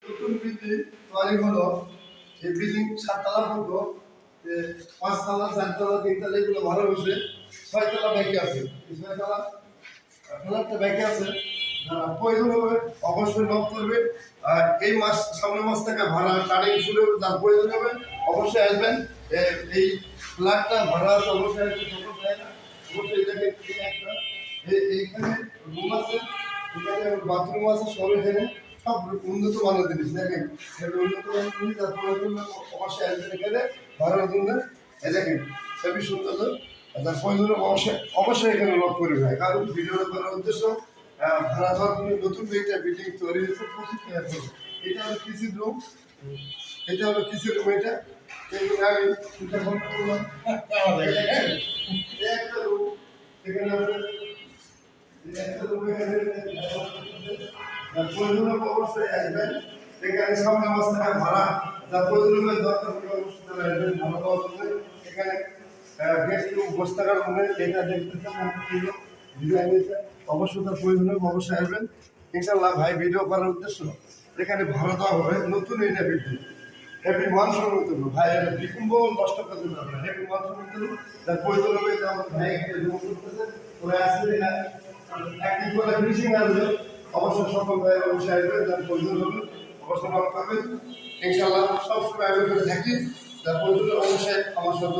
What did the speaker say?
নতুন বিল্ডিং তৈরি হলো। এই বিল্ডিং 7 তলা পর্যন্ত, 5 তলা 4 তলা 3 তলা এগুলো ভালো হয়েছে, 6 তলা বাকি আছে। 6 তলা ফ্ল্যাটটা বাকি আছে। যারা প্রয়োজন হবে অবশ্যই নক করবে। আর এই মাস সামনের মাস থেকে ভাড়া তারিখ শুরু, যার প্রয়োজন হবে অবশ্যই আসবেন। এই ফ্ল্যাটটা ভাড়া আছে, অবশ্যই আসবে। অবশ্যই দেখে একটা এইখানে রুম আছে, এখানে বাথরুম আছে, সব এখানে সব উন্নত মানের জিনিস। দেখেন উন্নত মানের জিনিস, যার প্রয়োজন অবশ্যই আসবেন এখানে ভাড়ার জন্য। দেখেন সবই সুন্দর, যার প্রয়োজন অবশ্যই অবশ্যই এখানে লক করে ভাই। কারণ ভিডিও করার উদ্দেশ্য ভাড়া দেওয়ার জন্য নতুন একটা বিল্ডিং তৈরি হয়েছে, 25 টাকা করে। এটা হলো কিচেন রুম, এটা হলো কিচেন রুম। এটা এইগুলো আমি চিন্তা করলাম একটা রুম এখানে আছে, একটা রুম এখানে প্রয়োজন অবশ্যই আসবেন এখানে। সামনে মাস টাকা ভাড়া, যার প্রয়োজন দরকার অবশ্যই তারা আসবেন ভাড়া পাওয়ার জন্য। এখানে গেস্ট রুম, বস্তাকার রুমে এটা দেখতেছেন ডিজাইন হয়েছে, অবশ্যই তার প্রয়োজন হবে অবশ্যই আসবেন ইনশাল্লাহ। ভাই ভিডিও করার উদ্দেশ্য এখানে ভাড়া দেওয়া হবে নতুন এটা বিল্ডিং হ্যাপি মনসুন নতুন ভাই, বিকুম্ব নষ্ট করতে পারবে হ্যাপি মনসুন নতুন। যার প্রয়োজন হবে আমার ভাই একটা রুম করতেছে, ওরা আসলে না একদিন করে ফিনিশিং আসবে, অবশ্যই সকল ভাই অবশ্যই আসবে। যার প্রয়োজন হবে অবশ্যই নক করবেন ইনশাল্লাহ। সবসময় আমি থাকি, যার প্রয়োজন অবশ্যই আমার সাথে